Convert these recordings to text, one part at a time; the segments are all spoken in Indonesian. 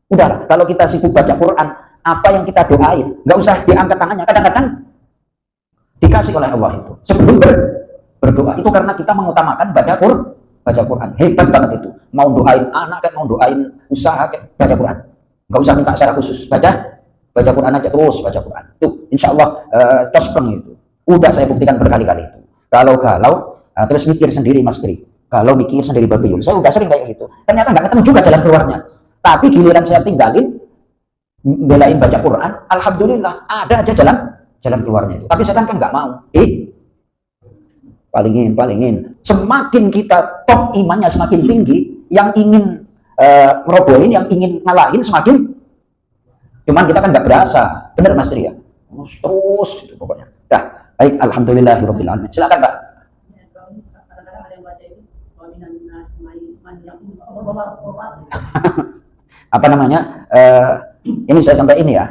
Udahlah, kalau kita sibuk baca Quran, apa yang kita doain, nggak usah diangkat tangannya. Kadang-kadang dikasih oleh Allah itu sebelum berdoa. Itu karena kita mengutamakan baca Quran. Hebat banget itu. Mau doain anak kan, mau doain usaha kan, baca Quran. Nggak usah minta secara khusus. Baca Quran aja terus baca Quran. Tuh, insya Allah cospleng itu. Udah saya buktikan berkali-kali itu. Kalau terus mikir sendiri Mas Tri. Kalau mikir sendiri Babiul, saya udah sering kayak gitu. Ternyata nggak ketemu juga jalan keluarnya. Tapi giliran saya tinggalin, belain baca Quran, alhamdulillah ada aja jalan keluarnya itu. Tapi setan kan nggak mau. Palingin. Semakin kita top imannya semakin tinggi, yang ingin merobohin, yang ingin ngalahin semakin. Cuman kita kan nggak berasa, bener Mas Tri ya. Terus gitu pokoknya. Dah, baik, alhamdulillahirabbil alamin. Silakan Pak. Apa namanya? Ini saya sampai ini ya.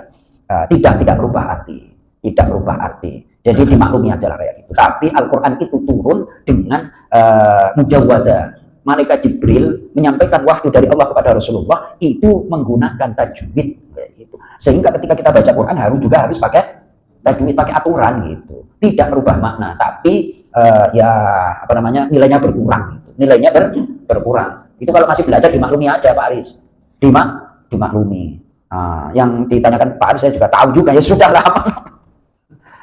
Tidak berubah arti. Jadi dimaklumi aja lah kayak gitu. Tapi Al-Quran itu turun dengan mujawwadah. Malaikat Jibril menyampaikan wahyu dari Allah kepada Rasulullah itu menggunakan tajwid kayak gitu. Sehingga ketika kita baca Quran harus pakai tajwid, pakai aturan gitu. Tidak merubah makna, tapi nilainya berkurang gitu. Nilainya berkurang. Itu kalau masih belajar dimaklumi aja Pak Aris. Dimaklumi. Yang ditanyakan Pak Aris saya juga tahu juga, ya sudah lah.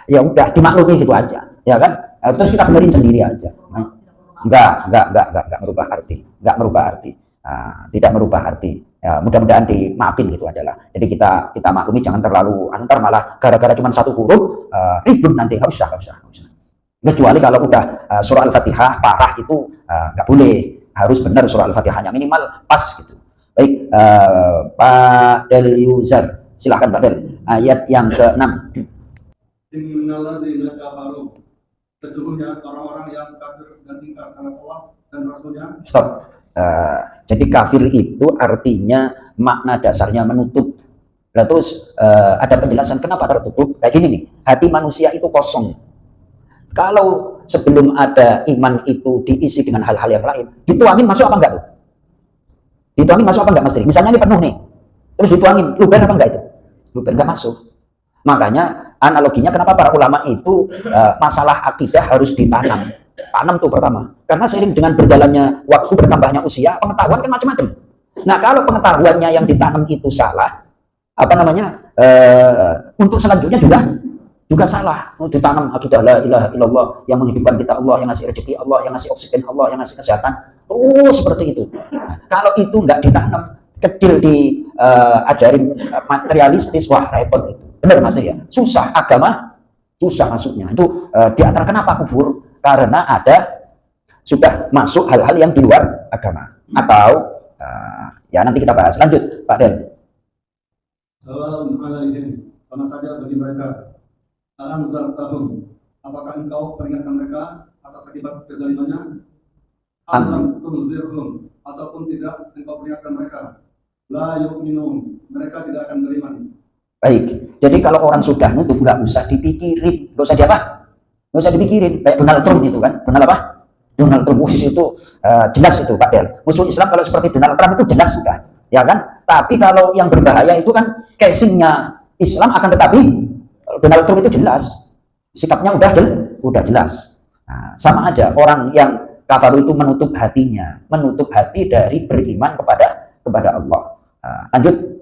Ya udah dimaklumi gitu aja, ya kan? Terus kita benerin sendiri aja. Enggak merubah arti, tidak merubah arti. Ya, mudah-mudahan dimaafin gitu aja lah. Jadi kita maklumi, jangan terlalu antar malah gara-gara cuma satu huruf ribut nanti. Nggak usah. Kecuali kalau udah surah Al-Fatihah parah itu nggak boleh, harus benar surah Al-Fatihahnya minimal pas gitu. Baik, Pak Del User, silahkan Pak Del, ayat yang ke-6. Sesungguhnya orang-orang yang kafir dan ingkar terhadap Allah dan Rasulnya. Stop. Jadi kafir itu artinya makna dasarnya menutup. Nah, terus ada penjelasan kenapa tertutup. Kayak gini nih, hati manusia itu kosong. Kalau sebelum ada iman itu diisi dengan hal-hal yang lain, dituangin masuk apa enggak tuh? Dituangin masuk apa enggak Mas Tri? Misalnya ini penuh nih, terus dituangin, luber apa enggak itu? Luber, enggak masuk. Makanya analoginya kenapa para ulama itu masalah akidah harus ditanam. Tanam tuh pertama. Karena seiring dengan berjalannya waktu, bertambahnya usia, pengetahuan kan macam-macam. Nah, kalau pengetahuannya yang ditanam itu salah, untuk selanjutnya juga salah. Ditanam akidah la ilaha illallah, yang menghidupkan kita Allah, yang ngasih rezeki Allah, yang ngasih oksigen Allah, yang ngasih kesehatan. Seperti itu. Nah, kalau itu nggak ditanam, kecil diajarin materialistis, wah repot itu. Benar Mas ya, susah agama, susah masuknya. Itu di antara kenapa kufur, karena sudah masuk hal-hal yang di luar agama. Atau ya nanti kita bahas. Lanjut Pak Del. Assalamualaikum, sama saja bagi mereka. Anzartahum, apakah engkau peringatkan mereka atas akibat kezalimannya? Alam tunzirhum, ataupun tidak engkau peringatkan mereka? La yu'minun, mereka tidak akan beriman. Baik, jadi kalau orang sudah nutup nggak usah dipikirin, nggak usah dipikirin. Kayak Donald Trump itu kan, Donald Trump itu jelas itu Pak Del. Musuh Islam kalau seperti Donald Trump itu jelas sudah, ya kan? Tapi kalau yang berbahaya itu kan casingnya Islam, akan tetapi Donald Trump itu jelas, sikapnya udah jelas. Nah, sama aja orang yang kafir itu menutup hatinya, menutup hati dari beriman kepada Allah. Lanjut.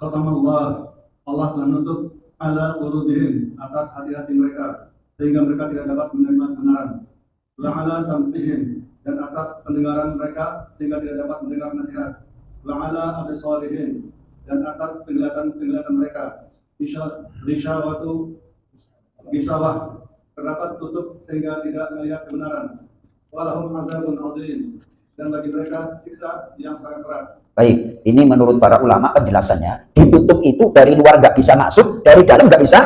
Allah telah menutup ala qulubihim, atas hati-hati mereka, sehingga mereka tidak dapat menerima kebenaran. Wa ala sam'ihim, dan atas pendengaran mereka, sehingga tidak dapat mendengar nasihat. Wa ala absarihim, dan atas penglihatan mereka. Bisawah, terdapat tutup sehingga tidak melihat kebenaran. Walahum adzabun adzim, dan bagi mereka siksa yang sangat berat. Baik, ini menurut para ulama penjelasannya, ditutup itu dari luar nggak bisa masuk, dari dalam nggak bisa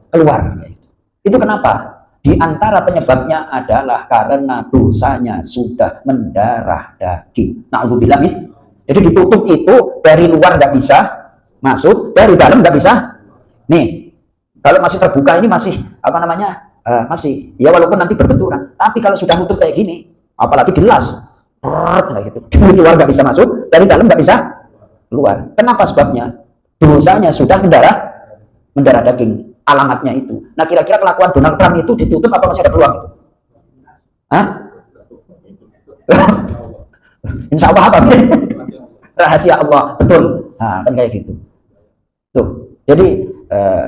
keluar. Itu kenapa? Di antara penyebabnya adalah karena dosanya sudah mendarah daging. Na'udzubillah min. Jadi ditutup itu dari luar nggak bisa masuk, dari dalam nggak bisa. Nih, kalau masih terbuka ini masih masih ya walaupun nanti berbenturan. Tapi kalau sudah nutup kayak gini, apalagi gelas. Gitu. Dari luar nggak bisa masuk, dari dalam nggak bisa keluar. Kenapa sebabnya? Dosanya sudah mendarah daging, alamatnya itu. Nah, kira-kira kelakuan Donald Trump itu ditutup apa masih ada peluang itu? Hah? Insya Allah apa? Rahasia Allah, betul. Nah, kan kayak gitu. Tuh, jadi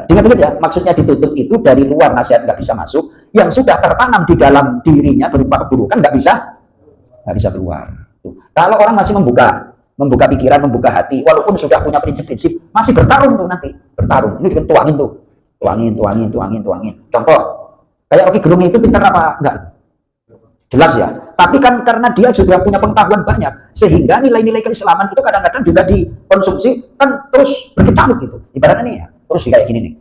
diingat-ingat ya, maksudnya ditutup itu dari luar nasihat nggak bisa masuk, yang sudah tertanam di dalam dirinya berupa keburukan nggak bisa keluar. Tuh. Kalau orang masih membuka pikiran, membuka hati, walaupun sudah punya prinsip-prinsip, masih bertarung tuh nanti, bertarung. Ini tuangin tuh, tuangin. Contoh, kayak Rocky Gerung itu pintar apa enggak? Jelas ya. Tapi kan karena dia juga punya pengetahuan banyak, sehingga nilai-nilai keislaman itu kadang-kadang juga dikonsumsi kan terus berkecamuk gitu. Ibaratnya nih ya, terus kayak gini nih,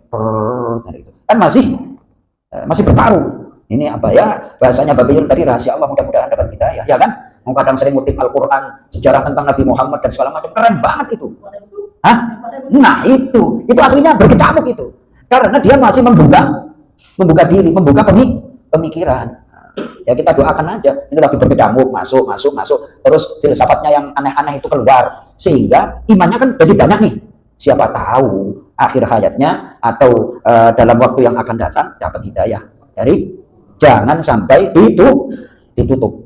kan masih bertarung. Ini apa ya, bahasanya Babayun tadi, rahasia Allah, mudah-mudahan dapat hidayah, ya kan? Mau kadang sering ngutip Al-Quran, sejarah tentang Nabi Muhammad dan segala macam, keren banget itu. Hah? Nah itu aslinya berkecamuk itu, karena dia masih membuka diri, membuka pemikiran. Ya kita doakan aja, ini lagi berkecamuk, masuk, terus filsafatnya yang aneh-aneh itu keluar, sehingga imannya kan jadi banyak nih. Siapa tahu akhir hayatnya atau dalam waktu yang akan datang dapat hidayah. Jadi jangan sampai ditutup.